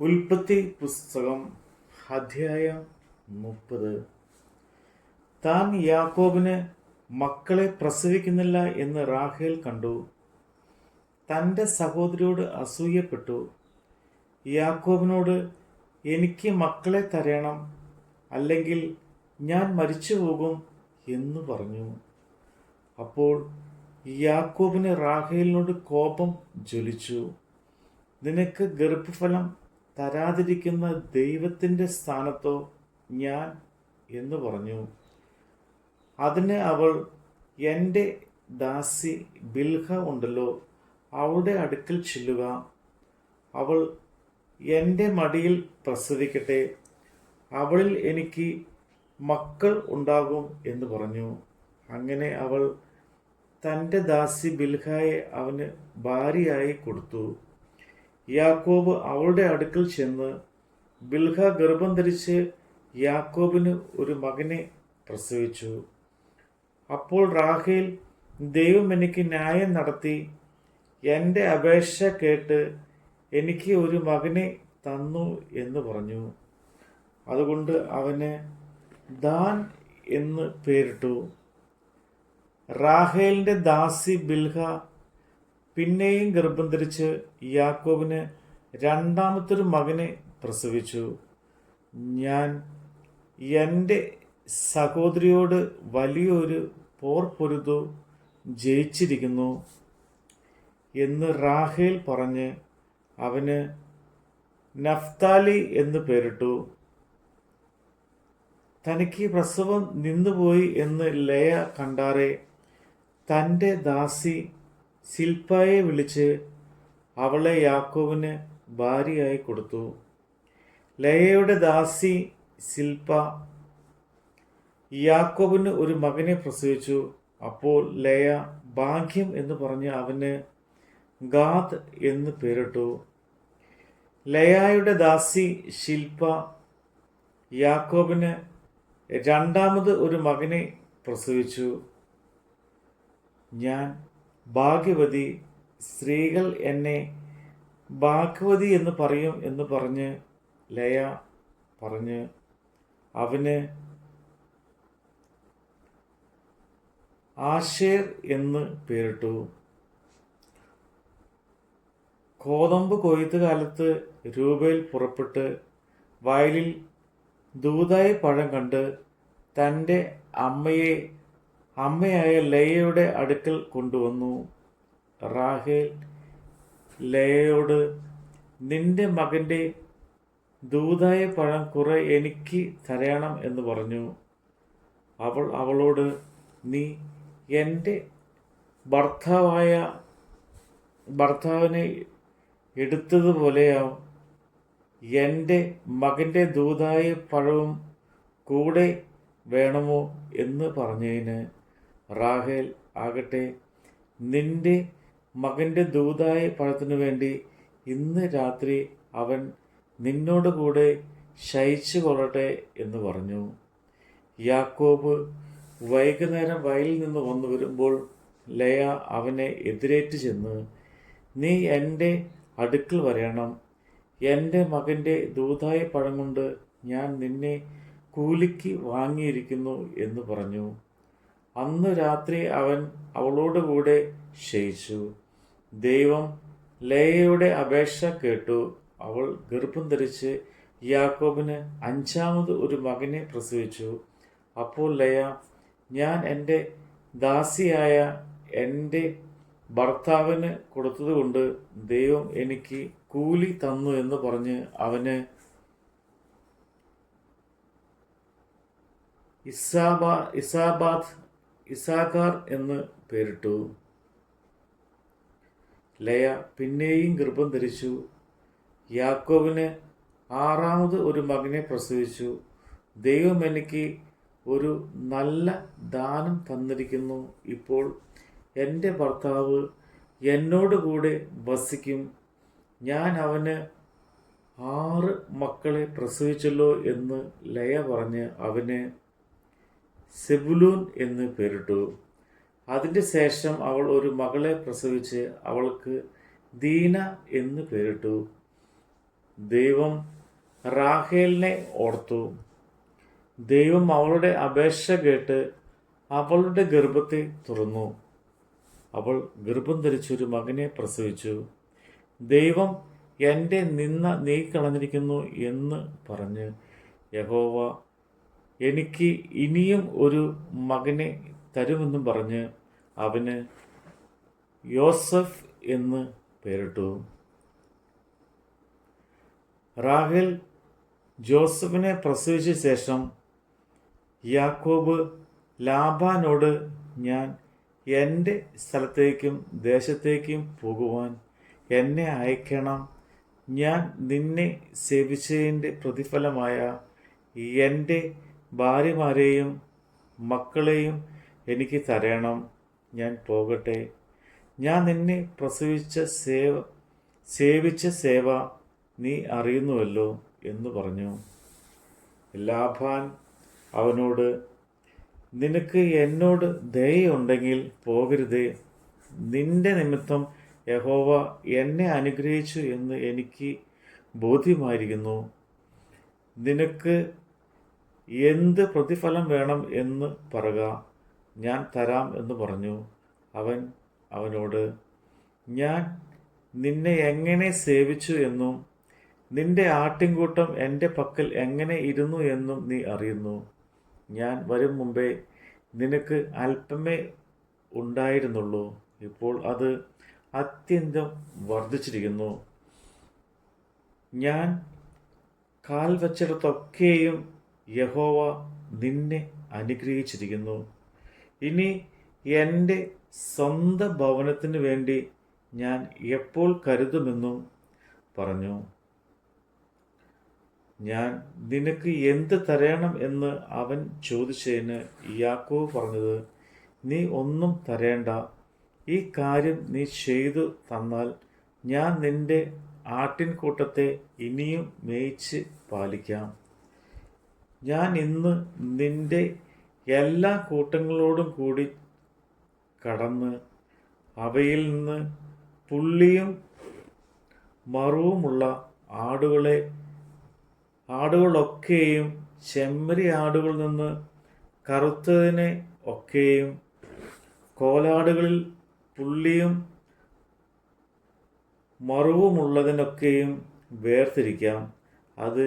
ഉൽപ്പത്തി പുസ്തകം അധ്യായം 30. താൻ യാക്കോബിന് മക്കളെ പ്രസവിക്കുന്നില്ല എന്ന് റാഹേൽ കണ്ടു. തൻ്റെ സഹോദരിയോട് അസൂയപ്പെട്ടു. യാക്കോബിനോട്, എനിക്ക് മക്കളെ തരണം, അല്ലെങ്കിൽ ഞാൻ മരിച്ചു പോകും എന്ന് പറഞ്ഞു. അപ്പോൾ യാക്കോബിന് റാഹേലിനോട് കോപം ജ്വലിച്ചു. നിനക്ക് ഗർഭഫലം തരാതിരിക്കുന്ന ദൈവത്തിൻ്റെ സ്ഥാനത്തോ ഞാൻ എന്ന് പറഞ്ഞു. അതിന് അവൾ, എൻ്റെ ദാസി ബിൽഹ ഉണ്ടല്ലോ, അവളുടെ അടുക്കൽ ചെല്ലുക, അവൾ എൻ്റെ മടിയിൽ പ്രസവിക്കട്ടെ, അവളിൽ എനിക്ക് മക്കൾ ഉണ്ടാകും എന്ന് പറഞ്ഞു. അങ്ങനെ അവൾ തൻ്റെ ദാസി ബിൽഹായെ അവന് ഭാര്യയായി കൊടുത്തു. യാക്കോബ് അവളുടെ അടുക്കൽ ചെന്ന് ബിൽഹ ഗർഭം ധരിച്ച് യാക്കോബിന് ഒരു മകനെ പ്രസവിച്ചു. അപ്പോൾ റാഹേൽ, ദൈവം എനിക്ക് ന്യായം നടത്തി എൻ്റെ അപേക്ഷ കേട്ട് എനിക്ക് ഒരു മകനെ തന്നു എന്ന് പറഞ്ഞു. അതുകൊണ്ട് അവന് ദാൻ എന്ന് പേരിട്ടു. റാഹേലിൻ്റെ ദാസി ബിൽഹ പിന്നെയും ഗർഭം ധരിച്ച് യാക്കോബിന് രണ്ടാമത്തൊരു മകനെ പ്രസവിച്ചു. ഞാൻ എൻ്റെ സഹോദരിയോട് വലിയൊരു പോർ പൊരുതു ജയിച്ചിരിക്കുന്നു എന്ന് റാഹേൽ പറഞ്ഞ് അവന് നഫ്താലി എന്ന് പേരിട്ടു. തനിക്ക് പ്രസവം നിന്നുപോയി എന്ന് ലയ കണ്ടാറെ തൻ്റെ ദാസി സിൽപ്പായെ വിളിച്ച് അവളെ യാക്കോബിന് ഭാര്യയായി കൊടുത്തു. ലയയുടെ ദാസി സിൽപ്പ യാക്കോബിന് ഒരു മകനെ പ്രസവിച്ചു. അപ്പോൾ ലയ ഭാഗ്യം എന്ന് പറഞ്ഞ് അവന് ഗാദ് എന്ന് പേരിട്ടു. ലയായുടെ ദാസി ശിൽപ്പ യാക്കോബിന് രണ്ടാമത് ഒരു മകനെ പ്രസവിച്ചു. ഞാൻ ഭാഗ്യവതി, സ്ത്രീകൾ എന്നെ ഭാഗ്യവതി എന്ന് പറയും എന്ന് പറഞ്ഞ് ലയ പറഞ്ഞ് അവന് ആശേർ എന്ന് പേരിട്ടു. കോതമ്പ് കൊയ്ത്ത് കാലത്ത് രൂബേൽ പുറപ്പെട്ട് വയലിൽ ദൂതായ പഴം കണ്ട് തൻ്റെ അമ്മയായ ലയയുടെ അടുക്കൽ കൊണ്ടുവന്നു. റാഹേൽ ലയയോട്, നിന്റെ മകൻ്റെ ദൂതായ പഴം കുറെ എനിക്ക് തരണം എന്ന് പറഞ്ഞു. അവൾ അവളോട്, നീ എൻ്റെ ഭർത്താവിനെ എടുത്തതുപോലെയാവും, എൻ്റെ മകൻ്റെ ദൂതായ പഴവും കൂടെ വേണമോ എന്ന് പറഞ്ഞതിന് റാഹേൽ ആകട്ടെ, നിന്റെ മകൻ്റെ ദൂതായ പഴത്തിനു വേണ്ടി ഇന്ന് രാത്രി അവൻ നിന്നോട് കൂടെ ശയിച്ചു കൊള്ളട്ടെ എന്ന് പറഞ്ഞു. യാക്കോബ് വൈകുന്നേരം വയലിൽ നിന്ന് വന്നു വരുമ്പോൾ ലയ അവനെ എതിരേറ്റ് ചെന്ന്, നീ എൻ്റെ അടുക്കൽ വരണം, എൻ്റെ മകൻ്റെ ദൂതായ പഴം കൊണ്ട് ഞാൻ നിന്നെ കൂലിക്ക് വാങ്ങിയിരിക്കുന്നു എന്ന് പറഞ്ഞു. അന്ന് രാത്രി അവൻ അവളോടുകൂടെ ശയിച്ചു. ദൈവം ലയയുടെ അപേക്ഷ കേട്ടു. അവൾ ഗർഭം ധരിച്ച് യാക്കോബിന് അഞ്ചാമത് ഒരു മകനെ പ്രസവിച്ചു. അപ്പോൾ ലയ, ഞാൻ എൻ്റെ ദാസിയായ എൻ്റെ ഭർത്താവിന് കൊടുത്തതുകൊണ്ട് ദൈവം എനിക്ക് കൂലി തന്നു എന്ന് പറഞ്ഞ് അവന് ഇസാഖാർ എന്ന് പേരിട്ടു. ലയ പിന്നെയും ഗർഭം ധരിച്ചു. യാക്കോബിന് ആറാമത് ഒരു മകനെ പ്രസവിച്ചു. ദൈവം എനിക്ക് ഒരു നല്ല ദാനം തന്നിരിക്കുന്നു. ഇപ്പോൾ എൻ്റെ ഭർത്താവ് എന്നോടുകൂടെ വസിക്കും. ഞാൻ അവന് 6 മക്കളെ പ്രസവിച്ചല്ലോ എന്ന് ലയ പറഞ്ഞ് അവന് സെബുലൂൻ എന്ന് പേരിട്ടു. അതിൻ്റെ ശേഷം അവൾ ഒരു മകളെ പ്രസവിച്ച് അവൾക്ക് ദീന എന്ന് പേരിട്ടു. ദൈവം റാഹേലിനെ ഓർത്തു. ദൈവം അവളുടെ അപേക്ഷ കേട്ട് അവളുടെ ഗർഭത്തെ തുറന്നു. അവൾ ഗർഭം ധരിച്ചൊരു മകനെ പ്രസവിച്ചു. ദൈവം എൻ്റെ നിന്ന നീക്കിക്കളഞ്ഞിരിക്കുന്നു എന്ന് പറഞ്ഞ് യഹോവ എനിക്ക് ഇനിയും ഒരു മകനെ തരുമെന്നും പറഞ്ഞ് അവന് യോസഫ് എന്ന് പേരിട്ടു. റാഹേൽ ജോസഫിനെ പ്രസവിച്ച ശേഷം യാക്കോബ് ലാബാനോട്, ഞാൻ എൻ്റെ സ്ഥലത്തേക്കും ദേശത്തേക്കും പോകുവാൻ എന്നെ അയക്കണം. ഞാൻ നിന്നെ സേവിച്ചതിൻ്റെ പ്രതിഫലമായ എൻ്റെ ഭാര്യമാരെയും മക്കളെയും എനിക്ക് തരണം. ഞാൻ പോകട്ടെ. ഞാൻ നിന്നെ സേവിച്ച സേവ നീ അറിയുന്നുവല്ലോ എന്ന് പറഞ്ഞു. ലാബാൻ അവനോട്, നിനക്ക് എന്നോട് ദയയുണ്ടെങ്കിൽ പോകരുതേ. നിന്റെ നിമിത്തം യഹോവ എന്നെ അനുഗ്രഹിച്ചു എന്ന് എനിക്ക് ബോധ്യമായിരിക്കുന്നു. നിനക്ക് എന്ത് പ്രതിഫലം വേണം എന്ന് പറക, ഞാൻ തരാം എന്ന് പറഞ്ഞു. അവൻ അവനോട്, ഞാൻ നിന്നെ എങ്ങനെ സേവിച്ചു എന്നും നിന്റെ ആട്ടിൻകൂട്ടം എൻ്റെ പക്കൽ എങ്ങനെ ഇരുന്നു എന്നും നീ അറിയുന്നു. ഞാൻ വരും മുമ്പേ നിനക്ക് അല്പമേ ഉണ്ടായിരുന്നുള്ളൂ, ഇപ്പോൾ അത് അത്യന്തം വർദ്ധിച്ചിരിക്കുന്നു. ഞാൻ കാൽ വച്ചിടത്തൊക്കെയും യഹോവ നിന്നെ അനുഗ്രഹിച്ചിരിക്കുന്നു. ഇനി എൻ്റെ സ്വന്തം ഭവനത്തിന് വേണ്ടി ഞാൻ എപ്പോൾ കരുതുമെന്നും പറഞ്ഞു. ഞാൻ നിനക്ക് എന്ത് തരയണം എന്ന് അവൻ ചോദിച്ചതിന് യാക്കോബ് പറഞ്ഞത്, നീ ഒന്നും തരേണ്ട. ഈ കാര്യം നീ ചെയ്തു തന്നാൽ ഞാൻ നിന്റെ ആട്ടിൻകൂട്ടത്തെ ഇനിയും മേയിച്ച് പാലിക്കാം. ഞാൻ ഇന്ന് നിന്റെ എല്ലാ കൂട്ടങ്ങളോടും കൂടി കടന്ന് അവയിൽ നിന്ന് പുള്ളിയും മറുവുമുള്ള ആടുകളൊക്കെയും ചെമ്മരി ആടുകളിൽ നിന്ന് കറുത്തതിനെ ഒക്കെയും കോലാടുകളിൽ പുള്ളിയും മറുവുമുള്ളതിനൊക്കെയും വേർതിരിക്കാം. അത്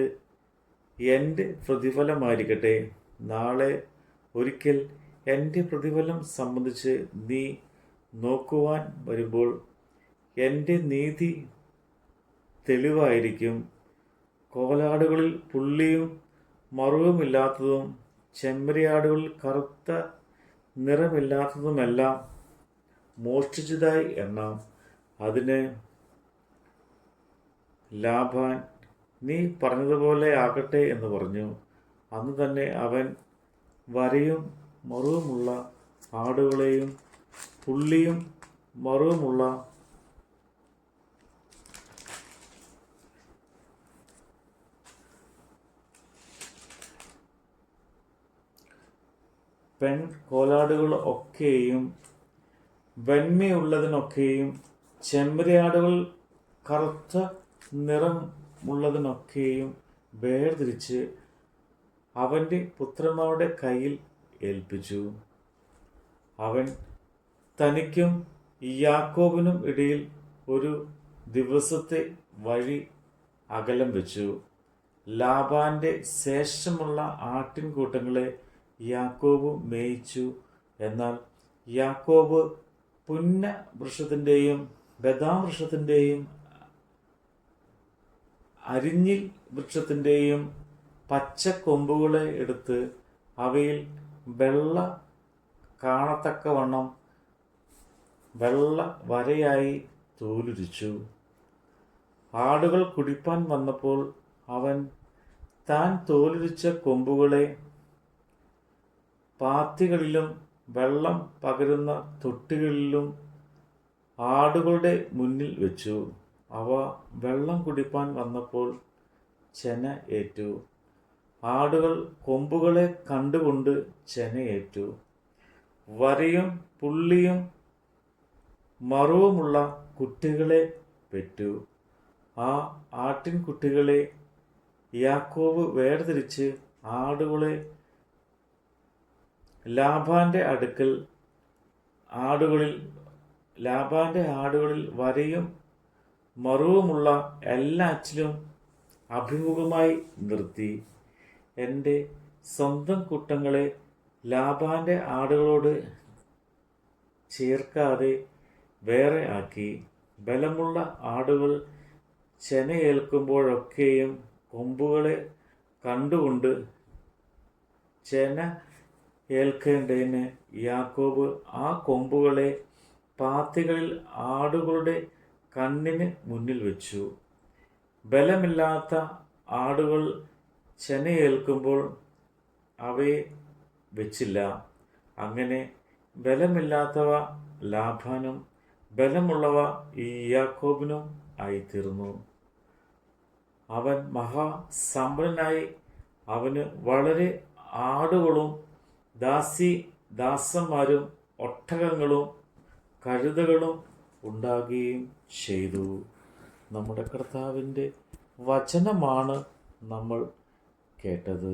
എൻ്റെ പ്രതിഫലമായിരിക്കട്ടെ. നാളെ ഒരിക്കൽ എൻ്റെ പ്രതിഫലം സംബന്ധിച്ച് നീ നോക്കുവാൻ വരുമ്പോൾ എൻ്റെ നീതി തെളിവായിരിക്കും. കോലാടുകളിൽ പുള്ളിയും മറുവുമില്ലാത്തതും ചെമ്മരിയാടുകളിൽ കറുത്ത നിറമില്ലാത്തതുമെല്ലാം മോഷ്ടിച്ചതായി എണ്ണാം. അതിന് ലാബാൻ, നീ പറഞ്ഞതുപോലെ ആകട്ടെ എന്ന് പറഞ്ഞു. അന്ന് തന്നെ അവൻ വരയും മറുവുമുള്ള ആടുകളെയും പുള്ളിയും മറുവുമുള്ള പെൺ കോലാടുകൾ ഒക്കെയും വെണ്മയുള്ളതിനൊക്കെയും ചെമ്മരിയാടുകൾ കറുത്ത നിറമുള്ളതിനൊക്കെയും വേർതിരിച്ച് അവൻ്റെ പുത്രന്മാരുടെ കയ്യിൽ ഏൽപ്പിച്ചു. അവൻ തനിക്കും യാക്കോബിനും ഇടയിൽ ഒരു ദിവസത്തെ വഴി അകലം വെച്ചു. ലാബാന്റെ ശേഷമുള്ള ആട്ടിൻകൂട്ടങ്ങളെ യാക്കോബ് മേയിച്ചു. എന്നാൽ യാക്കോബ് പുന്ന വൃക്ഷത്തിൻ്റെയും ബദാം വൃക്ഷത്തിൻ്റെയും അരിഞ്ഞിൽ വൃക്ഷത്തിൻ്റെയും പച്ചക്കൊമ്പുകളെ എടുത്ത് അവയിൽ വെള്ള കാണത്തക്കവണ്ണം വെള്ള വരയായി തോലുരിച്ചു. ആടുകൾ കുടിപ്പാൻ വന്നപ്പോൾ അവൻ താൻ തോലുരിച്ച കൊമ്പുകളെ പാത്തികളിലും വെള്ളം പകരുന്ന തൊട്ടികളിലും ആടുകളുടെ മുന്നിൽ വെച്ചു. അവ വെള്ളം കുടിപ്പാൻ വന്നപ്പോൾ ചെന ഏറ്റു. ആടുകൾ കൊമ്പുകളെ കണ്ടുകൊണ്ട് ചെനയേറ്റു. വരയും പുള്ളിയും മറുവുമുള്ള കുട്ടികളെ പെറ്റു. ആ ആട്ടിൻകുട്ടികളെ യാക്കോബ് വേർതിരിച്ച് ആടുകളെ ലാബാന്റെ ആടുകളിൽ വരയും മറുവുമുള്ള എല്ലാറ്റിലും അഭിമുഖമായി നിർത്തി. എൻ്റെ സ്വന്തം കുട്ടങ്ങളെ ലാബാന്റെ ആടുകളോട് ചേർക്കാതെ വേറെ ആക്കി. ബലമുള്ള ആടുകൾ ചെനയേൽക്കുമ്പോഴൊക്കെയും കൊമ്പുകളെ കണ്ടുകൊണ്ട് ചെന ഏൽക്കേണ്ടതിന് യാക്കോബ് ആ കൊമ്പുകളെ പാത്തികളിൽ ആടുകളുടെ കണ്ണിന് മുന്നിൽ വെച്ചു. ബലമില്ലാത്ത ആടുകൾ ചെനയേൽക്കുമ്പോൾ അവയെ വെച്ചില്ല. അങ്ങനെ ബലമില്ലാത്തവ ലാബാനും ബലമുള്ളവ യാക്കോബിനും ആയിത്തീർന്നു. അവൻ മഹാസമ്പന്നനായി. അവന് വളരെ ആടുകളും ദാസന്മാരും ഒട്ടകങ്ങളും കഴുതകളും ഉണ്ടാകുകയും ചെയ്തു. നമ്മുടെ കർത്താവിൻ്റെ വചനമാണ് നമ്മൾ കേട്ടത്.